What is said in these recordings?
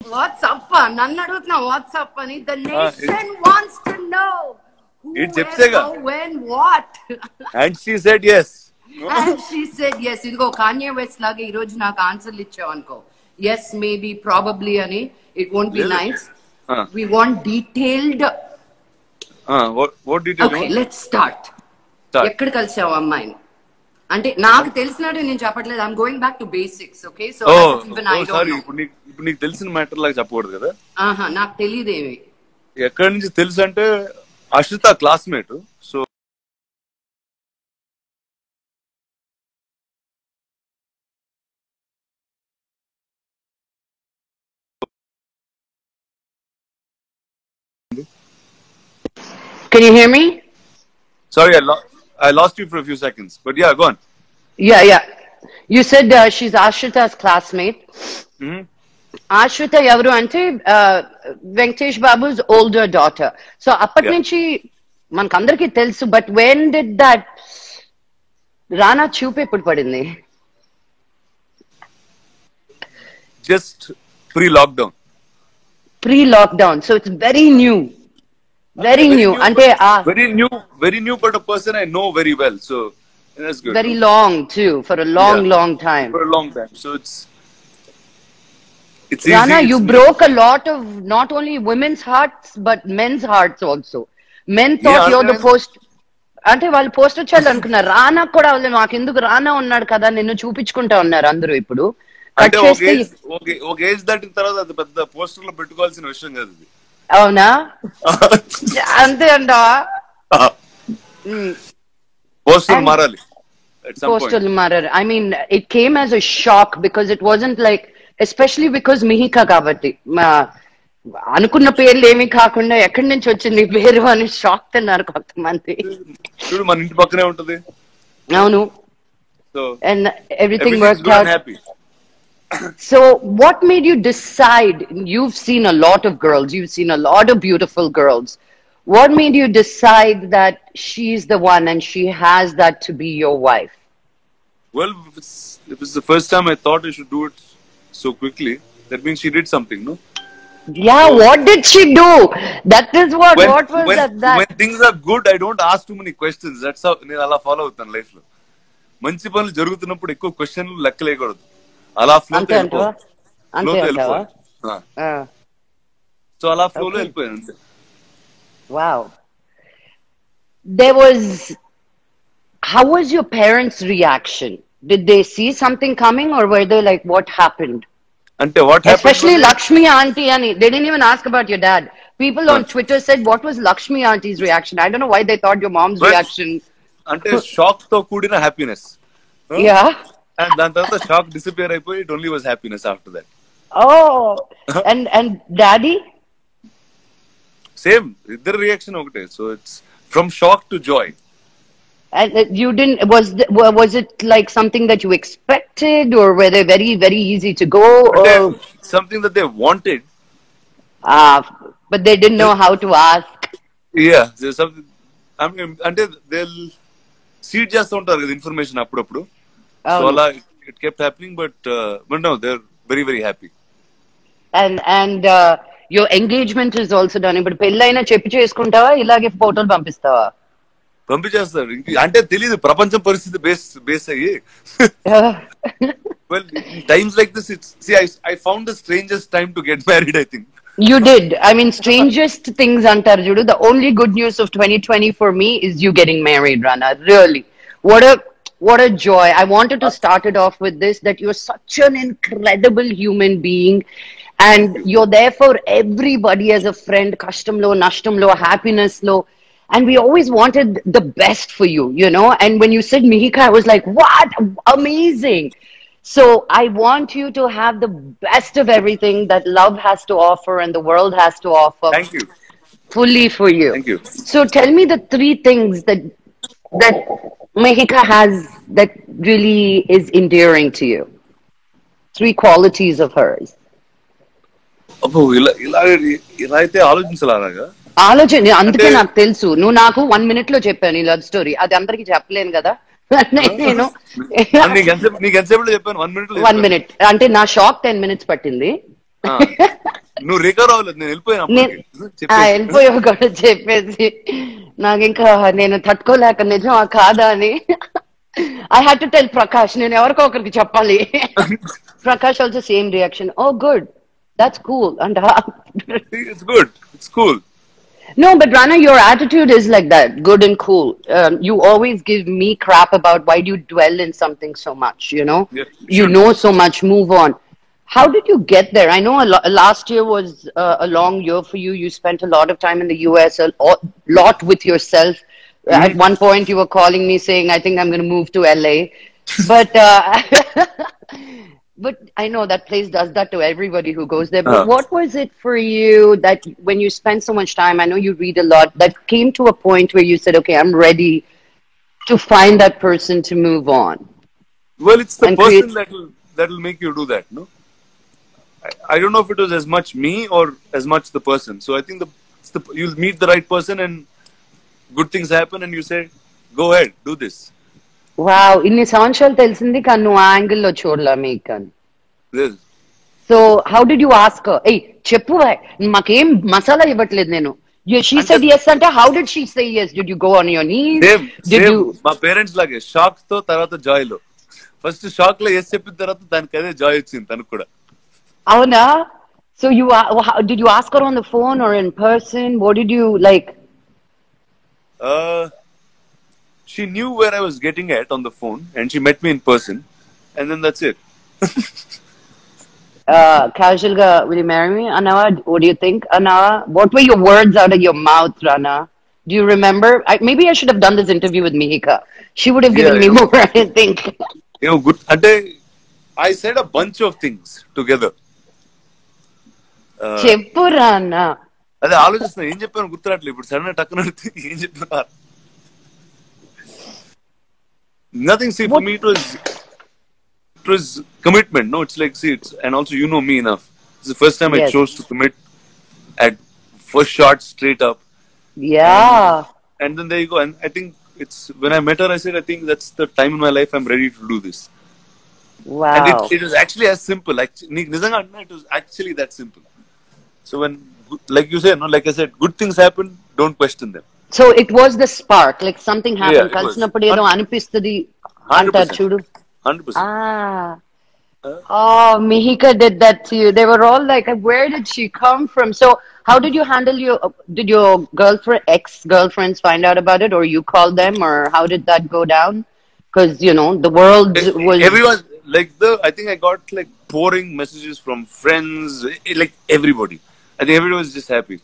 What's up? Nannu adugutna what's up ani. The nation wants to know who, where, how, when, what. And she said yes. And she said yes. Idigo Kanye West lage ee roju naaku answer ichavu anko. Yes, maybe, probably ani. It won't be nice. We want detailed. What detail? Okay, let's start. ఎక్కడ కలిసావు అమ్మాయిని అంటే నాకు తెలిసినట్టు నేను చెప్పట్లేదు. I'm going back to basics. Okay, so even I don't know. ఇప్పుడు నీకు తెలిసిన మ్యాటర్ లాగా చెప్పకూడదు కదా. నాకు తెలియదేమి. ఎక్కడి నుంచి తెలుసు అంటే Ashritha classmate. So Can you hear me? Sorry, I lost you for a few seconds, but yeah, go on. Yeah. You said she's Ashrita's classmate. Ashrita ఎవరు అంటే వెంకటేష్ బాబు's older daughter. So అప్పటి నుంచి మనకందరికీ తెలుసు. But when did that రానా చూపు ఎప్పుడు పడింది? Just pre-lockdown. So it's very new. Very new. Ante very new, but a person I know very well, so that's good. Very long too, for a long time. For a long time, so it's Rana, easy. You broke a lot of not only women's hearts but men's hearts also. Men thought you're the post. అంటే వాళ్ళు poster చాలు అనుకున్నారు. రానా కూడా వాళ్ళు నాకు ఎందుకు రానా ఉన్నాడు కదా నిన్ను చూపించుకుంటా ఉన్నారు అందరూ. ఇప్పుడు అంటే ఒక ఏజ్ దాటిన తర్వాత అది పెద్ద పోస్టర్ లో పెట్టుకోవాల్సిన విషయం కాదు ఇది. అవునా? అంతే అంటావా? పోస్టర్లు మారాలి. పోస్టర్లు మారారు. I mean, it came as a shock because it wasn't like, especially because Mihika కాబట్టి అనుకున్న పేర్లు ఏమీ కాకుండా ఎక్కడి నుంచి వచ్చింది పేరు అని షాక్ తిన్నారు కొంతమంది. చూడు మన ఇంటి పక్కనే ఉంటది. అవును. And everything worked out. So what made you decide? You've seen a lot of girls, you've seen a lot of beautiful girls. What made you decide that she's the one and she has that to be your wife? Well, if it's the first time I thought I should do it so quickly, that means she did something, no? Yeah, so, what did she do? That is what was that? When things are good, I don't ask too many questions. That's how నేను అలా follow అవుతాను life లో. మంచి పనులు జరుగుతున్నప్పుడు ఎక్కువ క్వశ్చన్లు లెక్కలేయకూడదు. అలా ఫ్లో సో అలా ఫ్లో లో వెళ్ళిపోయాను అంతే. Wow. How was your parents' reaction? Did they see something coming or were they like, what happened? Ante what happened? Especially Lakshmi auntie ani. They didn't even ask about your dad. People on Twitter said, what was Lakshmi auntie's reaction? I don't know why they thought your mom's reaction. Ante shock to kudina happiness. Yeah. And then the shock disappeared. It only was happiness after that. Oh. And daddy? Same. Their reaction okay. So it's from shock to joy. And you didn't, was it like something that you expected or were they very, very easy to go? Or something that they wanted. But they didn't know how to ask. Yeah. There's something, I mean, until they'll seed just don't have information appudu. So it kept happening, but no, they're very, very happy. And your engagement is also done. But పెళ్ళైనా చెప్పి చేసుకుంటావా ఇలాగే ఫోటోలు పంపిస్తావా? పంపించేస్తారు. అంటే తెలియదు ప్రపంచం పరిస్థితి బేస్ అయ్యి. Well, in times like this, I found the strangest time to get married, I think. You did. I mean, strangest things antar judu. The only good news of 2020 for me is you getting married, Rana. Really. What a joy. I wanted to start it off with this, that you're such an incredible human being and you're there for everybody as a friend, kashtam lo, nashtam lo, happiness lo. And we always wanted the best for you, you know. And when you said Mihika, I was like, what? Amazing. So I want you to have the best of everything that love has to offer and the world has to offer. Thank you. Fully for you. Thank you. So tell me the 3 things that Mihika has that really is endearing to you. 3 qualities of hers. అబ్బో ఇలా అయితే ఆలోచించాలగా. ఆలోచన అందుకే నాకు తెలుసు. నువ్వు నాకు 1 minute లో చెప్పాను ఈ లవ్ స్టోరీ. అది అందరికి చెప్పలేను కదా నేను. నీకు ఎంతసేపు చెప్పాను? 1 minute. 1 minute అంటే నా షాక్ 10 minutes పట్టింది. నువ్వు రికవర్ అవ్వలేదు, నేను వెళ్ళిపోయాను వెళ్ళిపోయావు కూడా చెప్పేసి నాకు ఇంకా నేను తట్టుకోలేక నిజం కాదా అని I had to tell Prakash, నేను ఎవరికో ఒకరికి చెప్పాలి. Prakash also same reaction, oh good, that's cool and it's good, it's cool. No, but Rana, your attitude is like that, good and cool. You always give me crap about why do you dwell in something so much, you know? Yeah, you sure. know so much, move on. How did you get there? I know last year was a long year for you. You spent a lot of time in the US, a lot with yourself. At one point, you were calling me saying, I think I'm going to move to LA. But but I know that place does that to everybody who goes there. But what was it for you that when you spend so much time, I know you read a lot, that came to a point where you said, okay, I'm ready to find that person to move on? Well, it's the person that will make you do that, no? I don't know if it was as much me or as much the person. So I think you'll meet the right person and good things happen and you say, go ahead, do this. Wow, inni సంవత్సరాలు తెలిసింది కానీ నువ్వు ఆ angle లో చూడలా మీకు. So how did you ask her? Hey, చెప్పు మాకేం మసాలా ఇవ్వట్లేదు నేను. She said yes అంటే how did she say yes? Did you go on your knees? Same. మా పేరెంట్స్ లాగే షాక్ తో తర్వాత జాయ్ లో. ఫస్ట్ షాక్ లో yes చెప్పిన తర్వాత దానికి అదే జాయ్ వచ్చింది తనకు కూడా. అవునా? So did you ask her on the phone or in person? What did you like? She knew where I was getting at on the phone and she met me in person and then that's it. Casual ga, will you marry me, Anna? What do you think, Anna? What were your words out of your mouth, Rana? Do you remember? Maybe I should have done this interview with Mihika. She would have given me more, I think. You know, good. I said a bunch of things together. చెప్పు Rana. అదే ఆలోచిస్తున్నా ఏం చెప్పాను గుర్తురాట్లేదు ఇప్పుడు sudden టక్కున ఏం చెప్పినా. Nothing. See, for me it was commitment. No, it's like, see, and also you know me enough. It's the first time I chose to commit at first shot straight up. Yeah. And then there you go. And I think it's when I met her, I said, I think that's the time in my life I'm ready to do this. Wow. And it was actually as simple. It was actually that simple. So when, like you said, no, like I said, good things happen. Don't question them. So it was the spark, like something happened. Kalsinappudu edo anipistadi antaru chudu. 100%. Oh, Mihika did that to you. They were all like, where did she come from? So how did you handle did your ex-girlfriends find out about it, or you called them, or how did that go down? Because, you know, the world was... Everyone, like I think I got like pouring messages from friends, like everybody. I think everybody was just happy.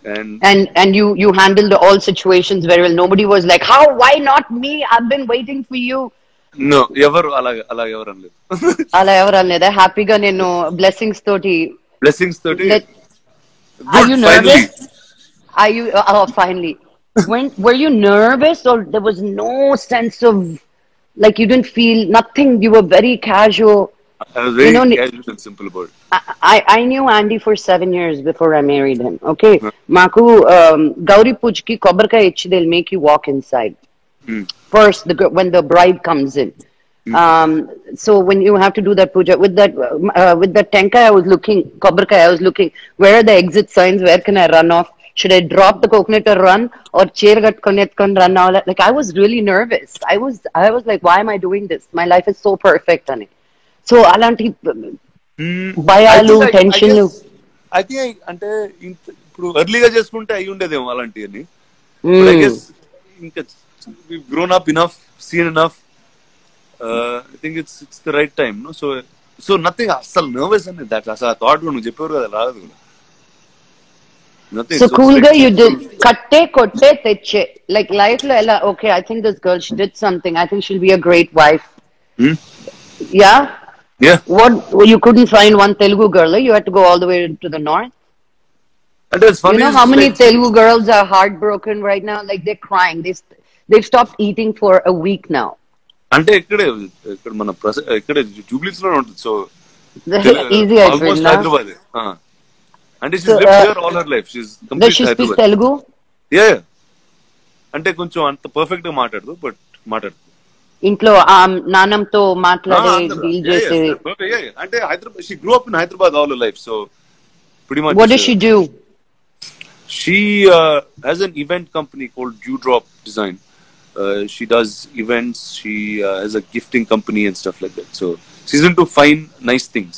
And you handled all situations very well. Nobody was like, how, why not me? I've been waiting for you. No, అలా ఎవరు అనలేదు. అలా ఎవరు అనలేదా? హ్యాపీగా నేను blessings తోటి Are you nervous? Finally. Were you nervous, or there was no sense of, like, you didn't feel nothing? You were very casual. I was very casual and simple about it. I knew Andy for 7 years before I married him. Okay, Maku Gauri Pujki Kobarka ichi, they'll make you walk inside. First, when the bride comes in. So when you have to do that puja with that tenkai, I was looking, Kobarka, I was looking, where are the exit signs? Where can I run off? Should I drop the coconut or run, or chair gatkonetkan run? Like, I was really nervous. I was like, why am I doing this? My life is so perfect, honey. So alanti భయాలు, టెన్షన్లు. I think అంటే ఇప్పుడు ఎర్లీగా చేసుకుంటే అయి ఉండేదేమో అలాంటివన్నీ. I guess ఇంకా we've grown up enough, seen enough. I think it's the right time, no? So nothing. అసలు nervous అనేది that అసలు థాట్ నువ్వు చెప్పారు కదా రాదు కూడా. Nothing. So cool guy, you did katte kotte teche, like life lo ela. Okay, I think this girl, she did something. I think she'll be a great wife. Yeah. What, you couldn't find one Telugu girl? You had to go all the way to the north. And it's funny. You know how many Telugu girls are heartbroken right now? Like, they're crying. They've stopped eating for a week now. అంటే ఇక్కడ మన జూబ్లీస్ లో ఉంటుంది. So easy almost Hyderabad. అంటే she's lived here all her life. She's completely Does she speak Telugu? Yeah. అంటే కొంచెం అంత perfect గా మాట్లాడదు, బట్ మాట్లాడుతుంది. ఇంట్లో నాన్నంతో మాట్లాడే డీల్ చేసే. అంటే Hyderabad, she grew up in Hyderabad all her life, so pretty much. What does she do? She has an event company called Dewdrop Design. She does events. She has a gifting company and stuff like that. So she's into fine, nice things.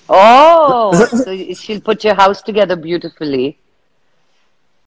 Oh, so she'll put your house together beautifully.